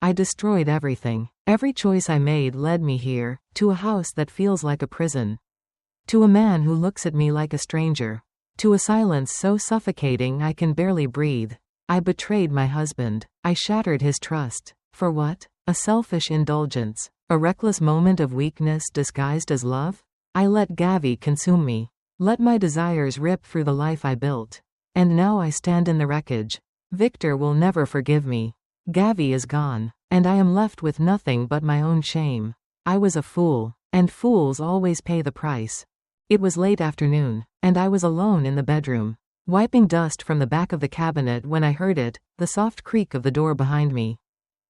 I destroyed everything. Every choice I made led me here, to a house that feels like a prison. To a man who looks at me like a stranger. To a silence so suffocating I can barely breathe. I betrayed my husband. I shattered his trust. For what? A selfish indulgence. A reckless moment of weakness disguised as love? I let Gavi consume me. Let my desires rip through the life I built. And now I stand in the wreckage. Victor will never forgive me. Gavi is gone. And I am left with nothing but my own shame. I was a fool. And fools always pay the price. It was late afternoon, and I was alone in the bedroom, wiping dust from the back of the cabinet when I heard it, the soft creak of the door behind me.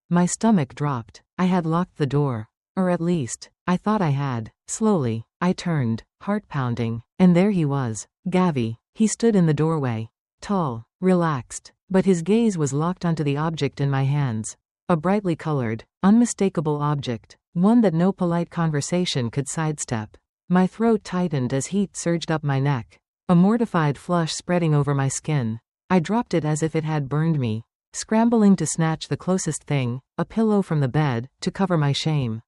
My stomach dropped. I had locked the door. Or at least, I thought I had. Slowly, I turned, heart pounding, and there he was, Gavi. He stood in the doorway. Tall, relaxed, but his gaze was locked onto the object in my hands. A brightly colored, unmistakable object, one that no polite conversation could sidestep. My throat tightened as heat surged up my neck, a mortified flush spreading over my skin. I dropped it as if it had burned me, scrambling to snatch the closest thing, a pillow from the bed, to cover my shame.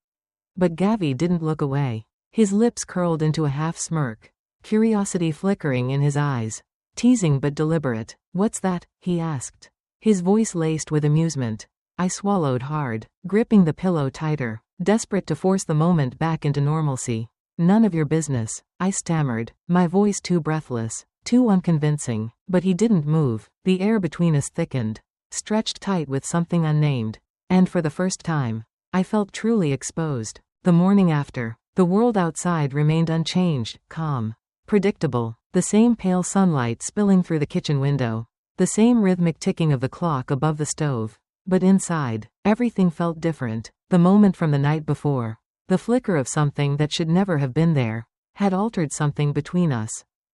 But Gavi didn't look away. His lips curled into a half-smirk, curiosity flickering in his eyes. Teasing but deliberate. "What's that?" he asked, his voice laced with amusement. I swallowed hard, gripping the pillow tighter, desperate to force the moment back into normalcy. "None of your business," I stammered, my voice too breathless, too unconvincing. But he didn't move. The air between us thickened, stretched tight with something unnamed. And for the first time, I felt truly exposed. The morning after, the world outside remained unchanged, calm, predictable. The same pale sunlight spilling through the kitchen window. The same rhythmic ticking of the clock above the stove. But inside, everything felt different. The moment from the night before, the flicker of something that should never have been there, had altered something between us.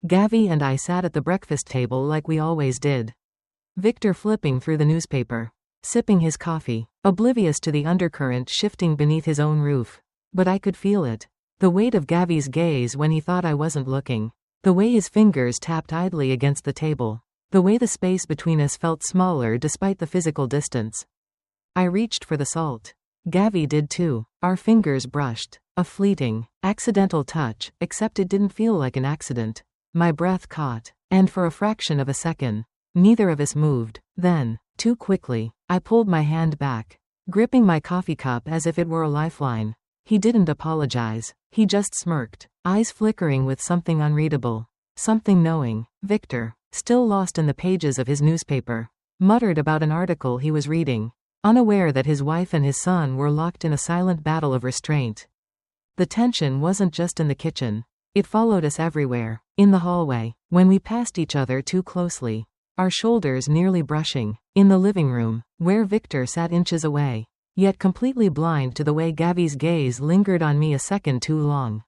Gavi and I sat at the breakfast table like we always did. Victor flipping through the newspaper, sipping his coffee, oblivious to the undercurrent shifting beneath his own roof. But I could feel it. The weight of Gavi's gaze when he thought I wasn't looking. The way his fingers tapped idly against the table. The way the space between us felt smaller despite the physical distance. I reached for the salt. Gavi did too. Our fingers brushed. A fleeting, accidental touch, except it didn't feel like an accident. My breath caught. And for a fraction of a second, neither of us moved. Then, too quickly, I pulled my hand back, gripping my coffee cup as if it were a lifeline. He didn't apologize. He just smirked, eyes flickering with something unreadable. Something knowing. Victor, still lost in the pages of his newspaper, muttered about an article he was reading, unaware that his wife and his son were locked in a silent battle of restraint. The tension wasn't just in the kitchen. It followed us everywhere. In the hallway, when we passed each other too closely, our shoulders nearly brushing. In the living room, where Victor sat inches away, yet completely blind to the way Gavi's gaze lingered on me a second too long.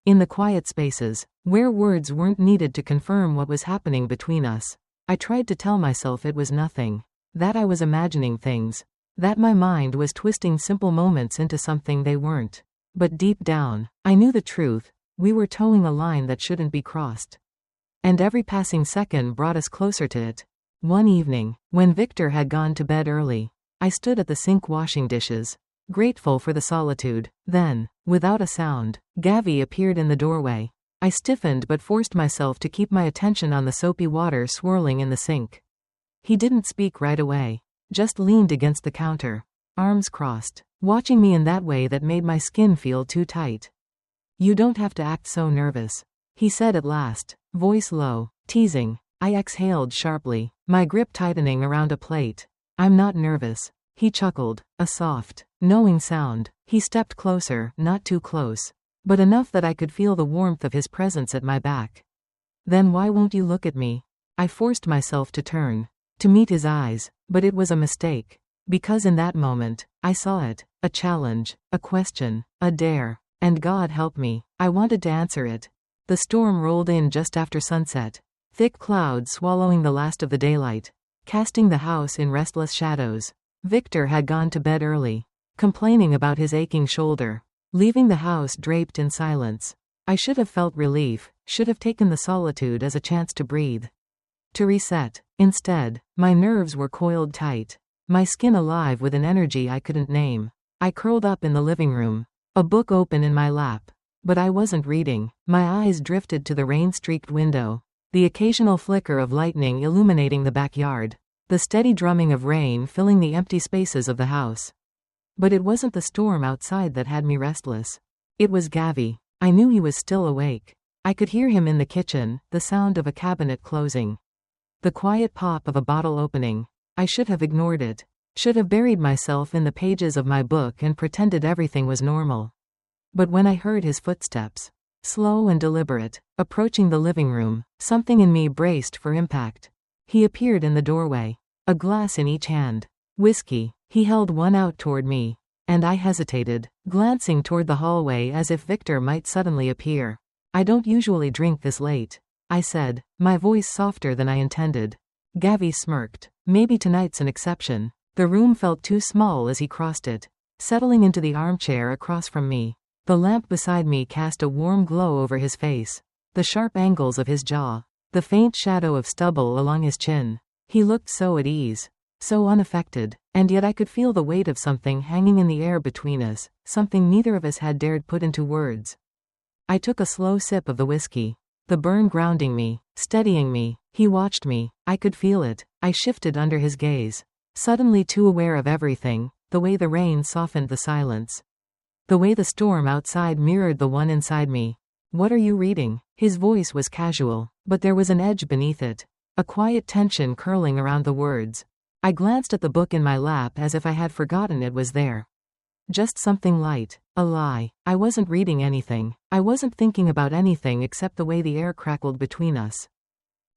In the quiet spaces, where words weren't needed to confirm what was happening between us, I tried to tell myself it was nothing, that I was imagining things, that my mind was twisting simple moments into something they weren't. But deep down, I knew the truth. We were towing a line that shouldn't be crossed. And every passing second brought us closer to it. One evening, when Victor had gone to bed early, I stood at the sink washing dishes, grateful for the solitude. Then, without a sound, Gavi appeared in the doorway. I stiffened but forced myself to keep my attention on the soapy water swirling in the sink. He didn't speak right away, just leaned against the counter, arms crossed, watching me in that way that made my skin feel too tight. "You don't have to act so nervous," he said at last, voice low, teasing. I exhaled sharply, my grip tightening around a plate. "I'm not nervous," he chuckled, a soft, knowing sound. He stepped closer, not too close, but enough that I could feel the warmth of his presence at my back. "Then why won't you look at me?" I forced myself to turn, to meet his eyes, but it was a mistake. Because in that moment, I saw it, a challenge, a question, a dare. And God help me, I wanted to answer it. The storm rolled in just after sunset, thick clouds swallowing the last of the daylight, casting the house in restless shadows. Victor had gone to bed early, complaining about his aching shoulder, leaving the house draped in silence. I should have felt relief, should have taken the solitude as a chance to breathe, to reset. Instead, my nerves were coiled tight. my skin alive with an energy I couldn't name. I curled up in the living room, a book open in my lap. But I wasn't reading. My eyes drifted to the rain-streaked window, the occasional flicker of lightning illuminating the backyard, the steady drumming of rain filling the empty spaces of the house. But it wasn't the storm outside that had me restless. It was Gavi. I knew he was still awake. I could hear him in the kitchen, the sound of a cabinet closing, the quiet pop of a bottle opening. I should have ignored it. Should have buried myself in the pages of my book and pretended everything was normal. But when I heard his footsteps, slow and deliberate, approaching the living room, something in me braced for impact. He appeared in the doorway, a glass in each hand. Whiskey. He held one out toward me, and I hesitated, glancing toward the hallway as if Victor might suddenly appear. I don't usually drink this late, I said, my voice softer than I intended. Gavi smirked. Maybe tonight's an exception. The room felt too small as he crossed it, settling into the armchair across from me. The lamp beside me cast a warm glow over his face, the sharp angles of his jaw, the faint shadow of stubble along his chin. He looked so at ease, so unaffected, and yet I could feel the weight of something hanging in the air between us, something neither of us had dared put into words. I took a slow sip of the whiskey, the burn grounding me, steadying me. He watched me. I could feel it. I shifted under his gaze, suddenly too aware of everything, the way the rain softened the silence, the way the storm outside mirrored the one inside me. What are you reading? His voice was casual, but there was an edge beneath it, a quiet tension curling around the words. I glanced at the book in my lap as if I had forgotten it was there. Just something light. A lie. I wasn't reading anything. I wasn't thinking about anything except the way the air crackled between us.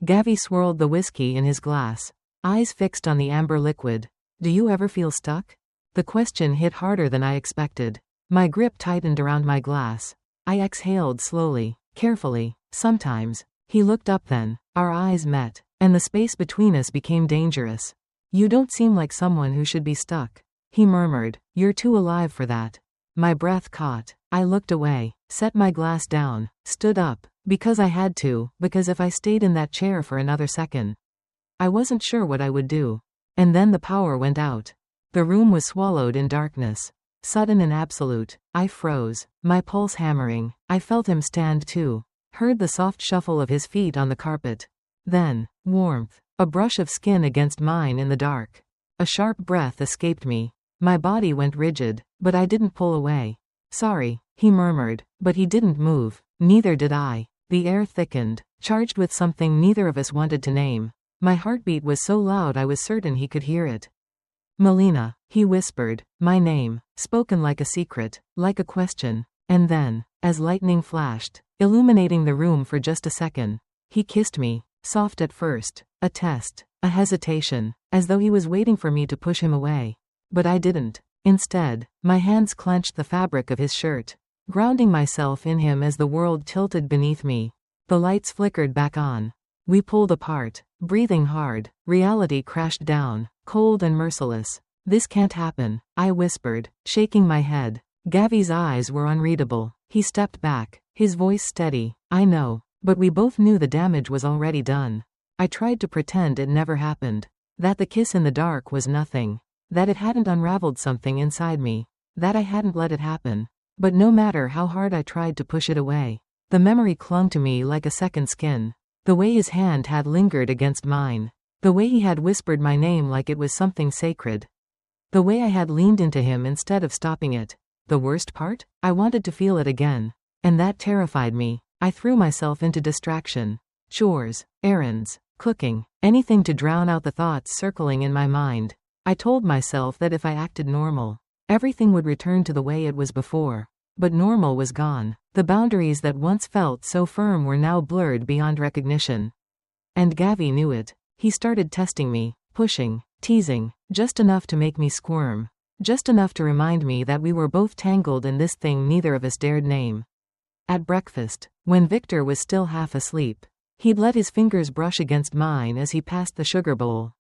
Gavi swirled the whiskey in his glass, eyes fixed on the amber liquid. Do you ever feel stuck? The question hit harder than I expected. My grip tightened around my glass. I exhaled slowly, carefully. Sometimes. He looked up then. Our eyes met, and the space between us became dangerous. You don't seem like someone who should be stuck, he murmured. You're too alive for that. My breath caught. I looked away, set my glass down, stood up, because I had to, because if I stayed in that chair for another second, I wasn't sure what I would do. And then the power went out. The room was swallowed in darkness, sudden and absolute. I froze, my pulse hammering. I felt him stand too, heard the soft shuffle of his feet on the carpet. Then, warmth. A brush of skin against mine in the dark. A sharp breath escaped me. My body went rigid, but I didn't pull away. Sorry, he murmured, but he didn't move. Neither did I. The air thickened, charged with something neither of us wanted to name. My heartbeat was so loud I was certain he could hear it. Melina, he whispered, my name, spoken like a secret, like a question. And then, as lightning flashed, illuminating the room for just a second, he kissed me, soft at first, a test, a hesitation, as though he was waiting for me to push him away. But I didn't. Instead, my hands clenched the fabric of his shirt, grounding myself in him as the world tilted beneath me. The lights flickered back on. We pulled apart, breathing hard. Reality crashed down, cold and merciless. This can't happen, I whispered, shaking my head. Gavi's eyes were unreadable. He stepped back, his voice steady. I know. But we both knew the damage was already done. I tried to pretend it never happened. That the kiss in the dark was nothing. That it hadn't unraveled something inside me. That I hadn't let it happen. But no matter how hard I tried to push it away, the memory clung to me like a second skin. The way his hand had lingered against mine. The way he had whispered my name like it was something sacred. The way I had leaned into him instead of stopping it. The worst part? I wanted to feel it again. And that terrified me. I threw myself into distraction. Chores, errands, cooking, anything to drown out the thoughts circling in my mind. I told myself that if I acted normal, everything would return to the way it was before. But normal was gone. The boundaries that once felt so firm were now blurred beyond recognition. And Gavi knew it. He started testing me, pushing, teasing, just enough to make me squirm. Just enough to remind me that we were both tangled in this thing neither of us dared name. At breakfast, when Victor was still half asleep, he'd let his fingers brush against mine as he passed the sugar bowl.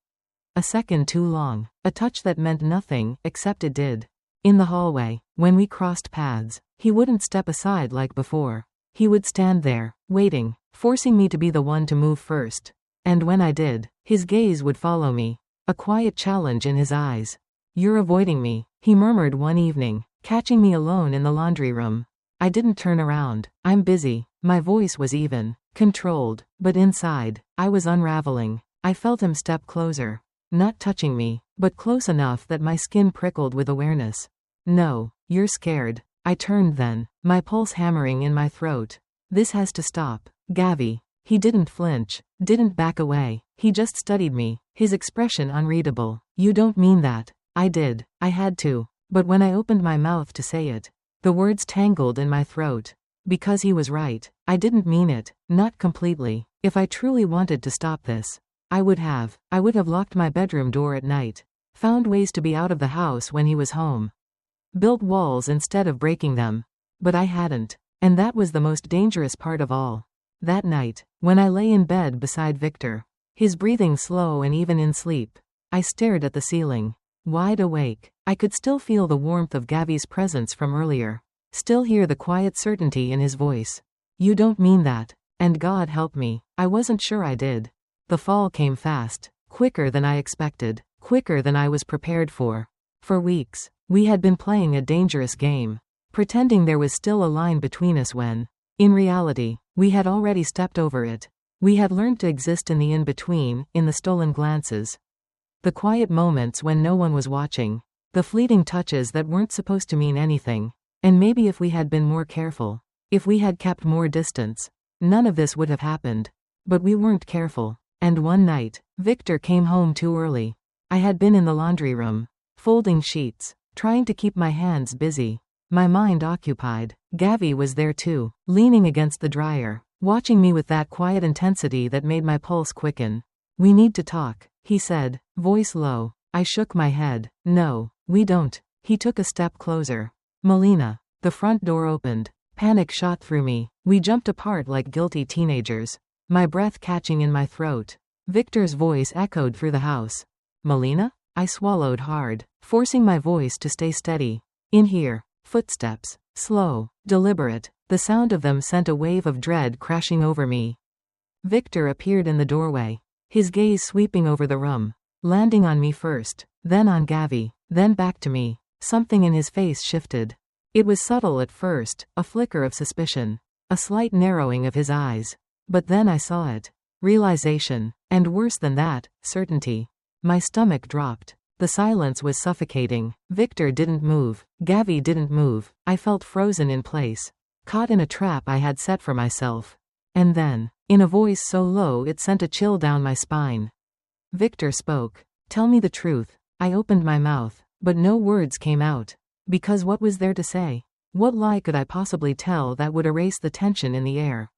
A second too long, a touch that meant nothing, except it did. In the hallway, when we crossed paths, he wouldn't step aside like before. He would stand there, waiting, forcing me to be the one to move first. And when I did, his gaze would follow me. a quiet challenge in his eyes. "You're avoiding me," he murmured one evening, catching me alone in the laundry room. I didn't turn around. "I'm busy." My voice was even, controlled, but inside, I was unraveling. I felt him step closer. Not touching me, but close enough that my skin prickled with awareness. "No, you're scared." I turned then, my pulse hammering in my throat. "This has to stop. Gavi." He didn't flinch, didn't back away. He just studied me, his expression unreadable. "You don't mean that." I did. I had to. But when I opened my mouth to say it, the words tangled in my throat. Because he was right. I didn't mean it, not completely. If I truly wanted to stop this, I would have. I would have locked my bedroom door at night. Found ways to be out of the house when he was home. Built walls instead of breaking them. But I hadn't. And that was the most dangerous part of all. That night, when I lay in bed beside Victor, his breathing slow and even in sleep, I stared at the ceiling. Wide awake, I could still feel the warmth of Gavi's presence from earlier. Still hear the quiet certainty in his voice. "You don't mean that." And God help me, I wasn't sure I did. The fall came fast, quicker than I expected, quicker than I was prepared for. For weeks, we had been playing a dangerous game, pretending there was still a line between us when, in reality, we had already stepped over it. We had learned to exist in the in-between, in the stolen glances. The quiet moments when no one was watching. The fleeting touches that weren't supposed to mean anything. And maybe if we had been more careful, if we had kept more distance, none of this would have happened. But we weren't careful. And one night, Victor came home too early. I had been in the laundry room, folding sheets, trying to keep my hands busy, my mind occupied. Gavi was there too, leaning against the dryer, watching me with that quiet intensity that made my pulse quicken. "We need to talk," he said, voice low. I shook my head. "No, we don't." He took a step closer. "Melina." The front door opened. Panic shot through me. We jumped apart like guilty teenagers, my breath catching in my throat. Victor's voice echoed through the house. "Melina?" I swallowed hard, forcing my voice to stay steady. "In here." Footsteps. Slow, deliberate. The sound of them sent a wave of dread crashing over me. Victor appeared in the doorway, his gaze sweeping over the room, landing on me first, then on Gavi, then back to me. Something in his face shifted. It was subtle at first, a flicker of suspicion, a slight narrowing of his eyes. But then I saw it. Realization, and worse than that, certainty. My stomach dropped. The silence was suffocating. Victor didn't move. Gavi didn't move. I felt frozen in place, caught in a trap I had set for myself. And then, in a voice so low it sent a chill down my spine, Victor spoke. "Tell me the truth." I opened my mouth, but no words came out. Because what was there to say? What lie could I possibly tell that would erase the tension in the air?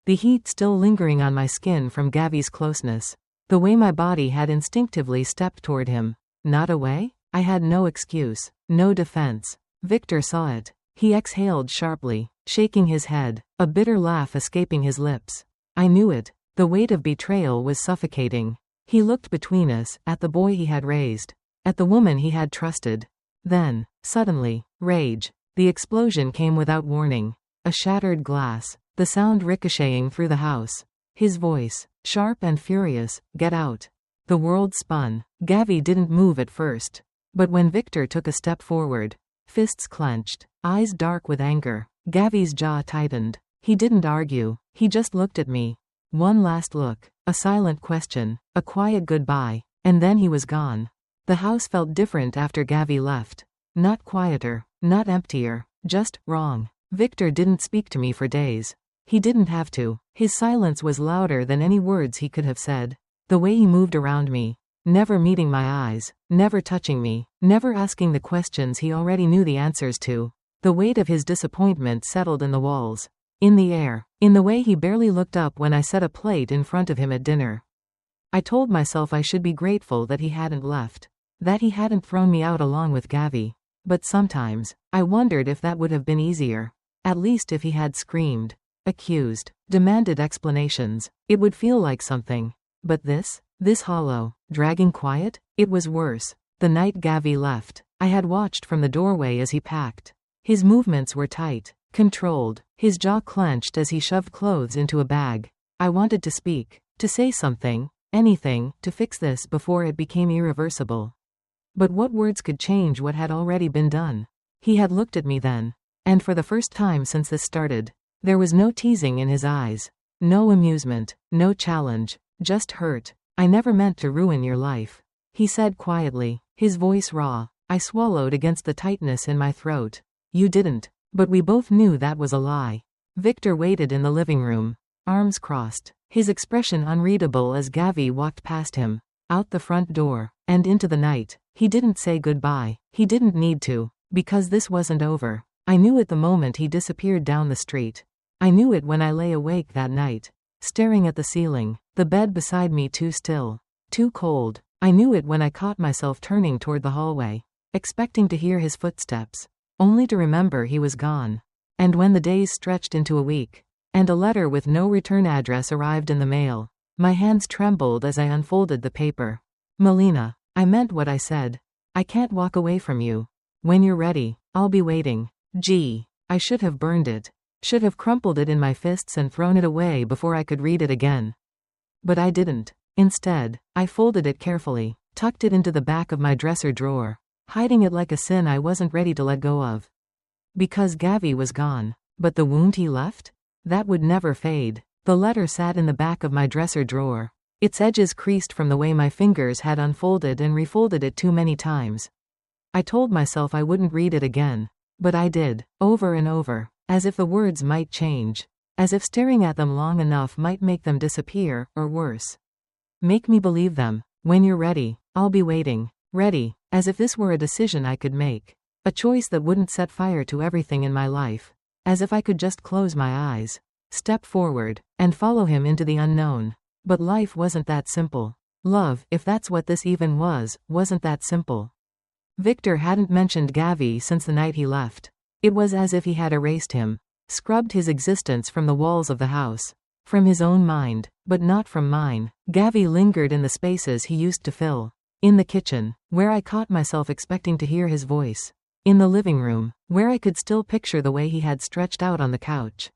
The heat still lingering on my skin from Gavi's closeness. The way my body had instinctively stepped toward him. Not away? I had no excuse, no defense. Victor saw it. He exhaled sharply, shaking his head, a bitter laugh escaping his lips. I knew it. The weight of betrayal was suffocating. He looked between us, at the boy he had raised, at the woman he had trusted. Then, suddenly, rage. The explosion came without warning. A shattered glass, the sound ricocheting through the house. His voice, sharp and furious, "Get out." The world spun. Gavi didn't move at first. But when Victor took a step forward, fists clenched, eyes dark with anger, Gavi's jaw tightened. He didn't argue, he just looked at me. One last look, a silent question, a quiet goodbye, and then he was gone. The house felt different after Gavi left. Not quieter, not emptier, just wrong. Victor didn't speak to me for days. He didn't have to. His silence was louder than any words he could have said. The way he moved around me, never meeting my eyes, never touching me, never asking the questions he already knew the answers to. The weight of his disappointment settled in the walls, in the air, in the way he barely looked up when I set a plate in front of him at dinner. I told myself I should be grateful that he hadn't left, that he hadn't thrown me out along with Gavi. But sometimes, I wondered if that would have been easier. At least if he had screamed, accused, demanded explanations, it would feel like something. But this hollow, dragging quiet, it was worse. The night Gavi left, I had watched from the doorway as he packed. His movements were tight, controlled, his jaw clenched as he shoved clothes into a bag. I wanted to speak, to say something, anything, to fix this before it became irreversible. But what words could change what had already been done? He had looked at me then. And for the first time since this started, there was no teasing in his eyes. No amusement, no challenge, just hurt. I never meant to ruin your life, he said quietly, his voice raw. I swallowed against the tightness in my throat. You didn't. But we both knew that was a lie. Victor waited in the living room, arms crossed, his expression unreadable as Gavi walked past him, out the front door, and into the night. He didn't say goodbye. He didn't need to, because this wasn't over. I knew it the moment he disappeared down the street. I knew it when I lay awake that night, staring at the ceiling, the bed beside me too still, too cold. I knew it when I caught myself turning toward the hallway, expecting to hear his footsteps, only to remember he was gone. And when the days stretched into a week, and a letter with no return address arrived in the mail, my hands trembled as I unfolded the paper. Melina, I meant what I said. I can't walk away from you. When you're ready, I'll be waiting. Gee, I should have burned it. Should have crumpled it in my fists and thrown it away before I could read it again. But I didn't. Instead, I folded it carefully, tucked it into the back of my dresser drawer, hiding it like a sin I wasn't ready to let go of. Because Gavi was gone. But the wound he left? That would never fade. The letter sat in the back of my dresser drawer, its edges creased from the way my fingers had unfolded and refolded it too many times. I told myself I wouldn't read it again. But I did, over and over, as if the words might change, as if staring at them long enough might make them disappear, or worse, make me believe them. When you're ready, I'll be waiting. Ready, as if this were a decision I could make. A choice that wouldn't set fire to everything in my life. As if I could just close my eyes, step forward, and follow him into the unknown. But life wasn't that simple. Love, if that's what this even was, wasn't that simple. Victor hadn't mentioned Gavi since the night he left. It was as if he had erased him, scrubbed his existence from the walls of the house, from his own mind, but not from mine. Gavi lingered in the spaces he used to fill. In the kitchen, where I caught myself expecting to hear his voice. In the living room, where I could still picture the way he had stretched out on the couch,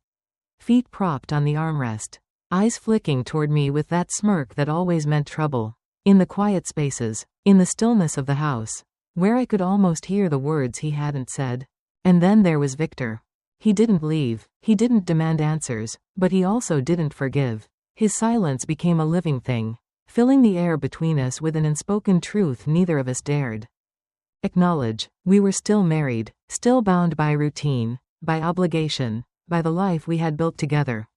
feet propped on the armrest, eyes flicking toward me with that smirk that always meant trouble. In the quiet spaces, in the stillness of the house, where I could almost hear the words he hadn't said. And then there was Victor. He didn't leave, he didn't demand answers, but he also didn't forgive. His silence became a living thing, filling the air between us with an unspoken truth neither of us dared acknowledge. We were still married, still bound by routine, by obligation, by the life we had built together.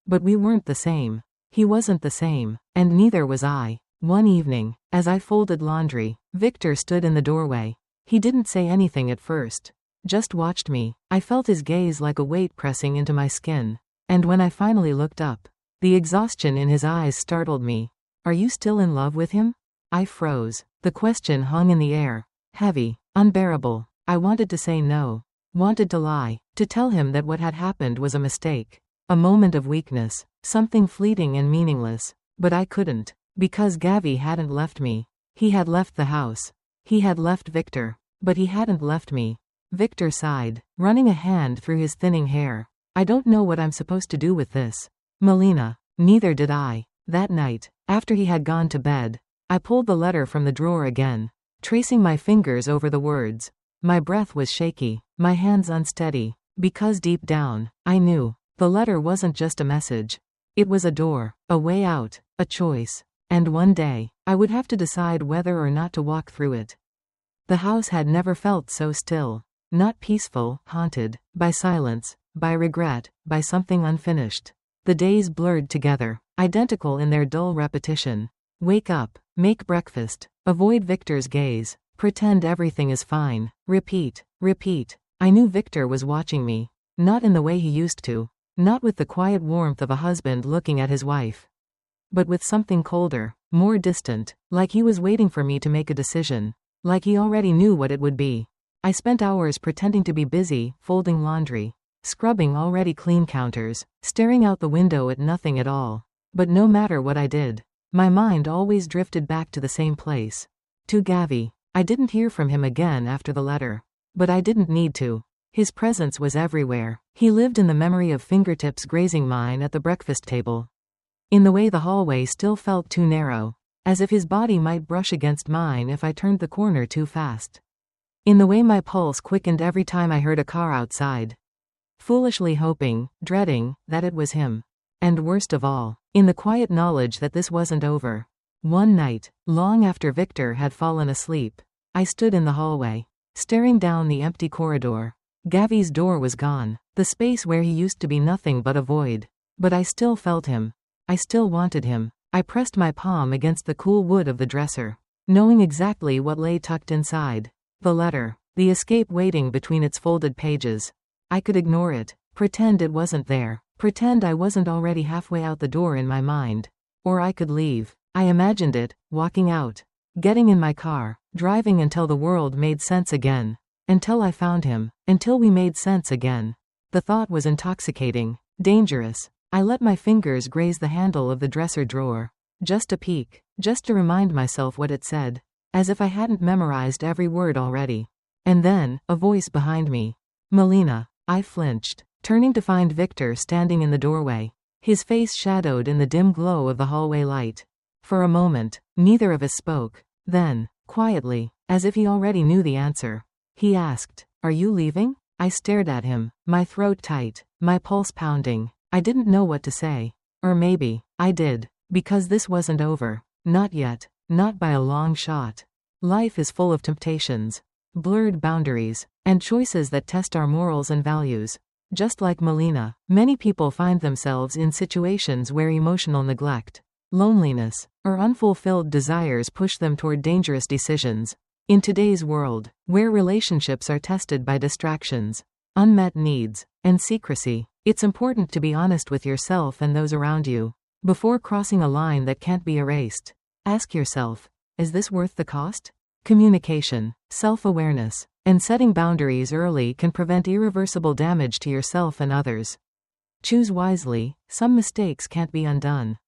But we weren't the same. He wasn't the same, and neither was I. One evening, as I folded laundry, Victor stood in the doorway. He didn't say anything at first, just watched me. I felt his gaze like a weight pressing into my skin. And when I finally looked up, the exhaustion in his eyes startled me. Are you still in love with him? I froze. The question hung in the air, heavy, unbearable. I wanted to say no, wanted to lie, to tell him that what had happened was a mistake, a moment of weakness, something fleeting and meaningless. But I couldn't. Because Gavi hadn't left me. He had left the house. He had left Victor. But he hadn't left me. Victor sighed, running a hand through his thinning hair. I don't know what I'm supposed to do with this. Melina. Neither did I. That night, after he had gone to bed, I pulled the letter from the drawer again, tracing my fingers over the words. My breath was shaky, my hands unsteady, because deep down, I knew, the letter wasn't just a message. It was a door, a way out, a choice. And one day, I would have to decide whether or not to walk through it. The house had never felt so still. Not peaceful, haunted, by silence, by regret, by something unfinished. The days blurred together, identical in their dull repetition. Wake up, make breakfast, avoid Victor's gaze, pretend everything is fine, repeat, repeat. I knew Victor was watching me, not in the way he used to, not with the quiet warmth of a husband looking at his wife, but with something colder, more distant, like he was waiting for me to make a decision, like he already knew what it would be. I spent hours pretending to be busy, folding laundry, scrubbing already clean counters, staring out the window at nothing at all. But no matter what I did, my mind always drifted back to the same place. To Gavi. I didn't hear from him again after the letter. But I didn't need to. His presence was everywhere. He lived in the memory of fingertips grazing mine at the breakfast table. In the way the hallway still felt too narrow, as if his body might brush against mine if I turned the corner too fast. In the way my pulse quickened every time I heard a car outside. Foolishly hoping, dreading, that it was him. And worst of all, in the quiet knowledge that this wasn't over. One night, long after Victor had fallen asleep, I stood in the hallway, staring down the empty corridor. Gavi's door was gone, the space where he used to be nothing but a void. But I still felt him. I still wanted him. I pressed my palm against the cool wood of the dresser, knowing exactly what lay tucked inside. The letter, the escape waiting between its folded pages. I could ignore it, pretend it wasn't there, pretend I wasn't already halfway out the door in my mind. Or I could leave. I imagined it, walking out, getting in my car, driving until the world made sense again. Until I found him, until we made sense again. The thought was intoxicating, dangerous. I let my fingers graze the handle of the dresser drawer. Just a peek, just to remind myself what it said. As if I hadn't memorized every word already. And then, a voice behind me. Melina. I flinched, turning to find Victor standing in the doorway, his face shadowed in the dim glow of the hallway light. For a moment, neither of us spoke. Then, quietly, as if he already knew the answer, he asked, "Are you leaving?" I stared at him, my throat tight, my pulse pounding. I didn't know what to say. Or maybe, I did, because this wasn't over. Not yet, not by a long shot. Life is full of temptations, blurred boundaries, and choices that test our morals and values. Just like Melina, many people find themselves in situations where emotional neglect, loneliness, or unfulfilled desires push them toward dangerous decisions. In today's world, where relationships are tested by distractions, unmet needs, and secrecy, it's important to be honest with yourself and those around you. Before crossing a line that can't be erased, ask yourself, is this worth the cost? Communication, self-awareness, and setting boundaries early can prevent irreversible damage to yourself and others. Choose wisely, some mistakes can't be undone.